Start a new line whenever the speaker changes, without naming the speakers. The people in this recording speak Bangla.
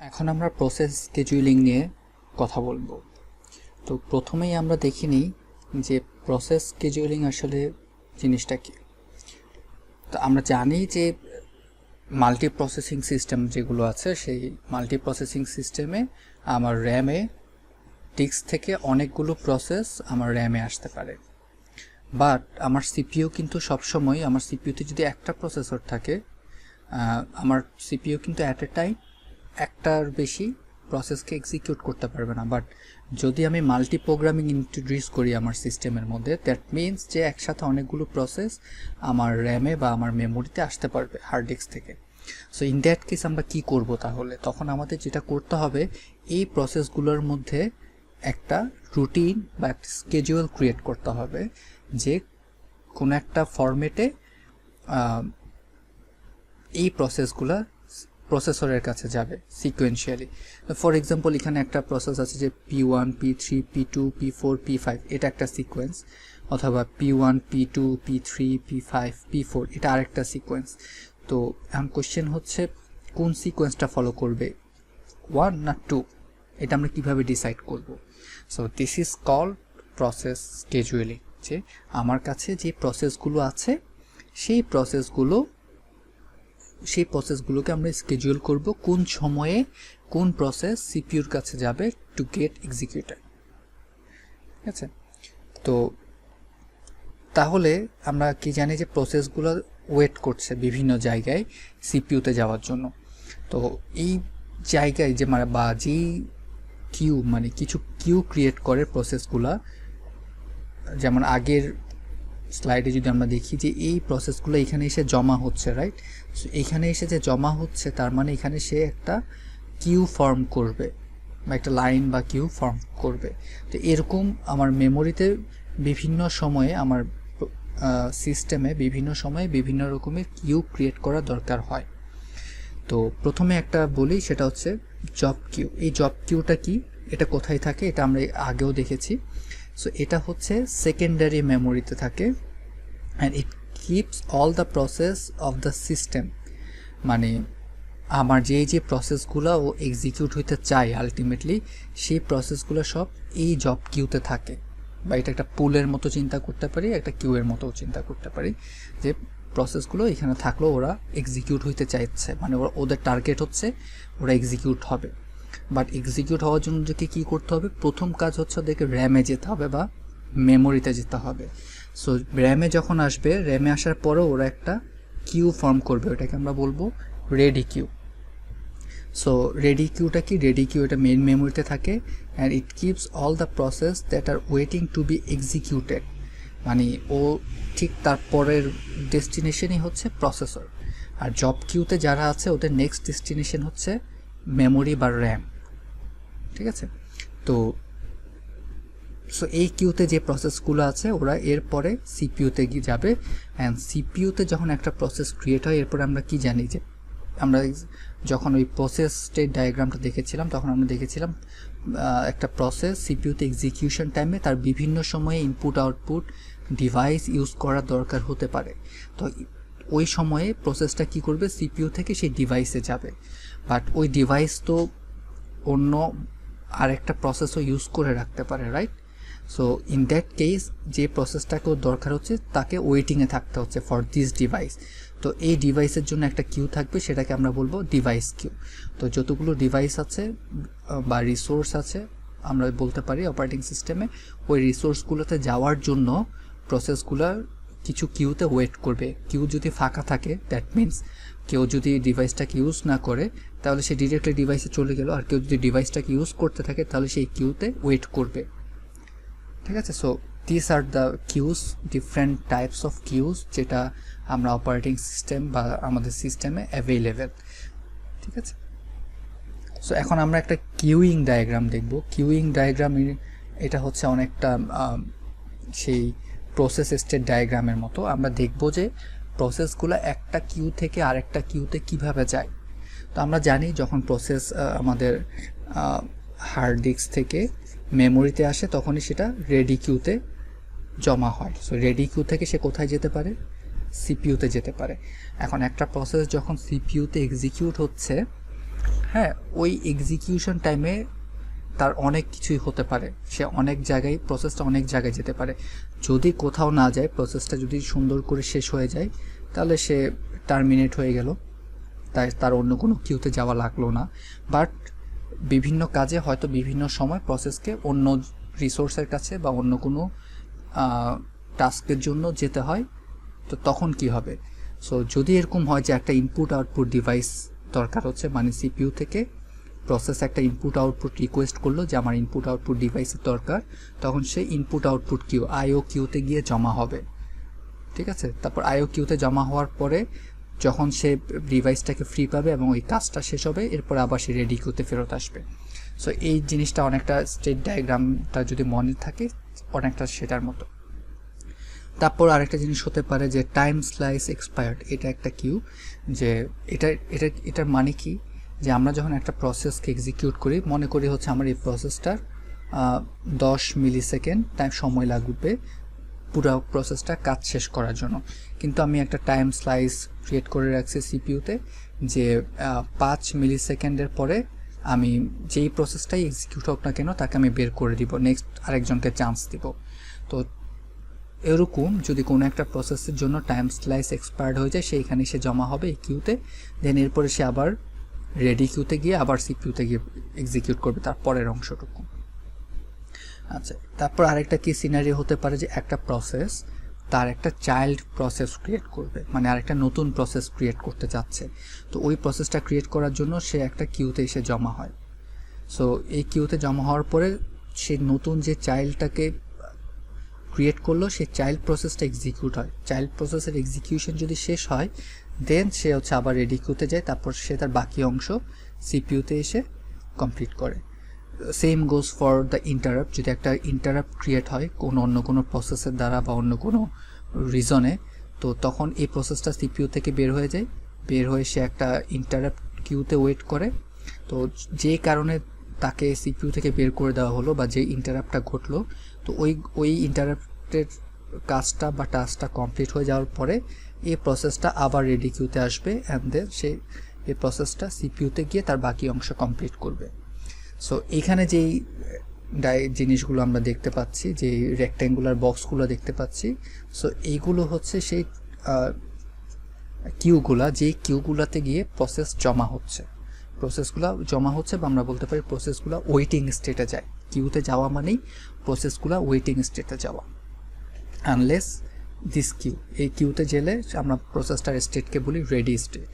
এখন আমরা প্রসেস স্কেজুলিং নিয়ে কথা বলবো। তো প্রথমেই আমরা দেখে নিই যে প্রসেস স্কেজুলিং আসলে জিনিসটা কি। তো আমরা জানি যে মাল্টি প্রসেসিং সিস্টেম যেগুলো আছে, সেই মাল্টি প্রসেসিং সিস্টেমে আমার র্যামে ডিস্ক থেকে অনেকগুলো প্রসেস আমার র্যামে আসতে পারে। বাট আমার সিপিইউ কিন্তু সবসময়, আমার সিপিইউতে যদি একটা প্রসেসর থাকে, আমার সিপিইউ কিন্তু অ্যাট এ টাইম একটার বেশি প্রসেসকে এক্সিকিউট করতে পারবে না। বাট যদি আমি মাল্টি প্রোগ্রামিং ইন্ট্রোডিউস করি আমার সিস্টেমের মধ্যে, দ্যাট মিনস যে একসাথে অনেকগুলো প্রসেস আমার র্যামে বা আমার মেমোরিতে আসতে পারবে হার্ড ডিস্ক থেকে। সো ইন দ্যাট কেস আমরা কী করব তাহলে? তখন আমাদের যেটা করতে হবে, এই প্রসেসগুলোর মধ্যে একটা রুটিন বা একটা স্কেজুয়াল ক্রিয়েট করতে হবে, যে কোনো একটা ফরম্যাটে এই প্রসেসগুলো প্রসেসরের কাছে যাবে সিকোয়েন্সিয়ালি। ফর এক্সাম্পল, এখানে একটা প্রসেস আছে যে P1, P3, P2, P4, P5, এটা একটা সিকোয়েন্স, অথবা P1, P2, P3, P5, P4, এটা আরেকটা সিকোয়েন্স। তো এখন কোশ্চেন হচ্ছে কোন সিকোয়েন্সটা ফলো করবে, 1 না 2, এটা আমরা কিভাবে ডিসাইড করব? So this is called process scheduling, যে আমার কাছে যে প্রসেসগুলো আছে সেই প্রসেসগুলোকে আমরা স্কেজুয়াল করব কোন সময়ে কোন প্রসেস সিপিইউর কাছে যাবে টু গেট এক্সিকিউটেড। ঠিক আছে? তো তাহলে আমরা কি জানি যে প্রসেসগুলো ওয়েট করছে বিভিন্ন জায়গায় সিপিইউতে যাওয়ার জন্য। তো এই জায়গায় যে বা যেই কিউ, মানে কিছু কিউ ক্রিয়েট করে প্রসেসগুলা, যেমন আগের স্লাইডে যদি আমরা দেখি যে এই প্রসেসগুলো এখানে এসে জমা হচ্ছে, রাইট? সো এখানে এসে যে জমা হচ্ছে, তার মানে এখানে সে একটা কিউ ফর্ম করবে বা একটা লাইন বা কিউ ফর্ম করবে। তো এরকম আমার মেমোরিতে বিভিন্ন সময়ে, আমার সিস্টেমে বিভিন্ন সময়ে বিভিন্ন রকমের কিউ ক্রিয়েট করা দরকার হয়। তো প্রথমে একটা বলি, সেটা হচ্ছে জব কিউ। এই জব কিউটা কি, এটা কোথায় থাকে, এটা আমরা আগেও দেখেছি। সো এটা হচ্ছে সেকেন্ডারি মেমোরিতে থাকে, and it keeps all the process of the system. মানে আমার যে প্রসেসগুলো ও এক্সিকিউট হইতে চাই আলটিমেটলি, সেই প্রসেসগুলো সব এই জব কিউতে থাকে। বা এটা একটা পুলের মতো চিন্তা করতে পারি, একটা কিউয়ের মতো চিন্তা করতে পারি, যে প্রসেসগুলো এখানে থাকলেও ওরা এক্সিকিউট হইতে চাইছে, মানে ওদের টার্গেট হচ্ছে ওরা এক্সিকিউট হবে। বাট এক্সিকিউট হওয়ার জন্য ওদেরকে কী করতে হবে? প্রথম কাজ হচ্ছে ওদেরকে র্যামে যেতে হবে বা মেমোরিতে যেতে হবে। সো র্যামে যখন আসবে, র্যামে আসার পরেও ওরা একটা কিউ ফর্ম করবে, ওটাকে আমরা বলবো রেডি কিউ। সো রেডি কিউটা কি? রেডি কিউ এটা মেইন মেমোরিতে থাকে, and it keeps all the process that R waiting to B executed. মানে ও ঠিক তারপরের ডেস্টিনেশনই হচ্ছে প্রসেসর। আর জব কিউতে যারা আছে ওদের নেক্সট ডেস্টিনেশন হচ্ছে মেমোরি বা র্যাম। ঠিক আছে? তো সো এই কিউতে যে প্রসেসগুলো আছে ওরা এরপরে সিপিইউতে গিয়ে যাবে, অ্যান্ড সিপিইউতে যখন একটা প্রসেস ক্রিয়েট হয়, এরপরে আমরা কি জানি যে আমরা যখন ওই প্রসেস স্টেট ডায়াগ্রামটা দেখেছিলাম, তখন আমরা দেখেছিলাম একটা প্রসেস সিপিইউতে এক্সিকিউশন টাইমে তার বিভিন্ন সময়ে ইনপুট আউটপুট ডিভাইস ইউজ করার দরকার হতে পারে। তো ওই সময়ে প্রসেসটা কি করবে? সিপিইউ থেকে সেই ডিভাইসে যাবে। বাট ওই ডিভাইস তো অন্য আরেকটা প্রসেসও ইউজ করে রাখতে পারে, right? So in that case যে প্রসেসটাকেও দরকার হচ্ছে, তাকে ওয়েটিংয়ে থাকতে হচ্ছে ফর দিস ডিভাইস। তো এই ডিভাইসের জন্য একটা কিউ থাকবে, সেটাকে আমরা বলবো ডিভাইস কিউ। তো যতগুলো ডিভাইস আছে বা রিসোর্স আছে আমরা বলতে পারি অপারেটিং সিস্টেমে, ওই রিসোর্সগুলোতে যাওয়ার জন্য প্রসেসগুলো কিছু কিউতে ওয়েট করবে। কিউ যদি ফাঁকা থাকে, দ্যাট মিনস কেউ যদি ডিভাইসটাকে ইউজ না করে, তাহলে সে ডিরেক্টলি ডিভাইসে চলে গেল। আর কেউ যদি ডিভাইসটাকে ইউজ করতে থাকে, তাহলে সেই কিউতে ওয়েট করবে। ঠিক আছে? So this are the cues, different types of cues, যেটা আমরা অপারেটিং সিস্টেম বা আমাদের সিস্টেমে অ্যাভেলেবেল। ঠিক আছে? সো এখন আমরা একটা কিউইং ডায়াগ্রাম দেখব। কিউইং ডায়াগ্রাম এটা হচ্ছে অনেকটা সেই প্রসেস স্টেট ডায়াগ্রামের মতো। আমরা দেখব যে প্রসেসগুলো একটা কিউ থেকে আরেকটা কিউতে কিভাবে যায়। তো আমরা জানি যখন প্রসেস আমাদের হার্ড ডিস্ক থেকে মেমোরিতে আসে, তখনই সেটা রেডি কিউতে জমা হয়। সো রেডি কিউ থেকে সে কোথায় যেতে পারে? সিপিইউতে যেতে পারে। এখন একটা প্রসেস যখন সিপিইউতে এক্সিকিউট হচ্ছে, হ্যাঁ, ওই এক্সিকিউশন টাইমে তার অনেক কিছুই হতে পারে, সে অনেক জায়গায় প্রসেসটা অনেক জায়গায় যেতে পারে। যদি কোথাও না যায়, প্রসেসটা যদি সুন্দর করে শেষ হয়ে যায়, তাহলে সে টার্মিনেট হয়ে গেল, তাই তার অন্য কোনো কিউতে যাওয়া লাগলো না। বাট বিভিন্ন কাজে হয়তো বিভিন্ন সময় প্রসেসকে অন্য রিসোর্সের কাছে বা অন্য কোনো টাস্কের জন্য যেতে হয়, তো তখন কি হবে? সো যদি এরকম হয় যে একটা ইনপুট আউটপুট ডিভাইস দরকার হচ্ছে, মানে সিপিইউ থেকে প্রসেস একটা ইনপুট আউটপুট রিকোয়েস্ট করলো যে আমার ইনপুট আউটপুট ডিভাইসের দরকার, তখন সে ইনপুট আউটপুট কিউ আইও কিউতে গিয়ে জমা হবে, ঠিক আছে? তারপর আইও কিউতে জমা হওয়ার পরে যখন সে ডিভাইসটাকে ফ্রি পাবে এবং ওই কাজটা শেষ হবে, এরপর আবার সে রেডি কিউতে ফেরত আসবে। সো এই জিনিসটা অনেকটা স্টেট ডায়াগ্রামটা যদি মনে থাকে অনেকটা সেটার মতো। তারপর আরেকটা জিনিস হতে পারে যে টাইম স্লাইস এক্সপায়ার্ড, এটা একটা কিউ। যে এটার মানে কি, যে আমরা যখন একটা প্রসেসকে এক্সিকিউট করি, মনে করি হচ্ছে আমার এই প্রসেসটার 10 মিলিসেকেন্ড টাইম সময় লাগবে পুরো প্রসেসটা কাজ শেষ করার জন্য, কিন্তু আমি একটা টাইম স্লাইস ক্রিয়েট করে রাখছি সিপিইউতে যে 5 মিলিসেকেন্ডের পরে আমি যেই প্রসেসটাই এক্সিকিউট হোক না কেন তাকে আমি বের করে দিব, নেক্সট আরেকজনকে চান্স দিব। তো এরকম যদি কোনো একটা প্রসেসের জন্য টাইম স্লাইস এক্সপায়ার্ড হয়ে যায়, সেইখানে সে জমা হবে এই কিউতে, দেন এরপরে সে আবার রেডি কিউতে গিয়ে আবার সিপিইউতে গিয়ে এক্সিকিউট করবে তার পরের অংশটুকু। আচ্ছা, তারপর আরেকটা কি সিনারিও হতে পারে যে একটা প্রসেস তার একটা চাইল্ড প্রসেস ক্রিয়েট করবে, মানে আরেকটা নতুন প্রসেস ক্রিয়েট করতে চাচ্ছে। তো ওই প্রসেসটা ক্রিয়েট করার জন্য সে একটা কিউতে এসে জমা হয়। সো এই কিউতে জমা হওয়ার পরে সে নতুন যে চাইল্ডটাকে ক্রিয়েট করলো, সেই চাইল্ড প্রসেসটা এক্সিকিউট হয়। চাইল্ড প্রসেসের এক্সিকিউশন যদি শেষ হয়, দেন সে হচ্ছে আবার রেডি কিউতে যায়, তারপর সে তার বাকি অংশ সিপিইউতে এসে কমপ্লিট করে। Same goes for the interrupt. যদি একটা ইন্টারাপ্ট ক্রিয়েট হয় কোনো অন্য কোনো প্রসেসের দ্বারা বা অন্য কোনো রিজনে, তো তখন এই প্রসেসটা সিপিইউ থেকে বের হয়ে যায়, বের হয়ে সে একটা ইন্টারাপ্ট কিউতে ওয়েট করে। তো যে কারণে তাকে সিপিইউ থেকে বের করে দেওয়া হলো বা যে ইন্টারাপ্টটা ঘটলো, তো ওই ইন্টারাপ্টের কাজটা বা টাস্কটা কমপ্লিট হয়ে যাওয়ার পরে এই প্রসেসটা আবার রেডি কিউতে আসবে, অ্যান্ড দেন সে এই প্রসেসটা সিপিইউতে গিয়ে তার বাকি অংশ কমপ্লিট করবে। সো এখানে যেই জিনিসগুলো আমরা দেখতে পাচ্ছি, যে রেক্ট্যাঙ্গুলার বক্সগুলো দেখতে পাচ্ছি, সো এইগুলো হচ্ছে সেই কিউগুলা, যেই কিউগুলাতে গিয়ে প্রসেস জমা হচ্ছে, বা আমরা বলতে পারি প্রসেসগুলো ওয়েটিং স্টেটে যায়। কিউতে যাওয়া মানেই প্রসেসগুলো ওয়েটিং স্টেটে যাওয়া, আনলেস দিস কিউ, এই কিউতে গেলে আমরা প্রসেসটার স্টেটকে বলি রেডি স্টেট।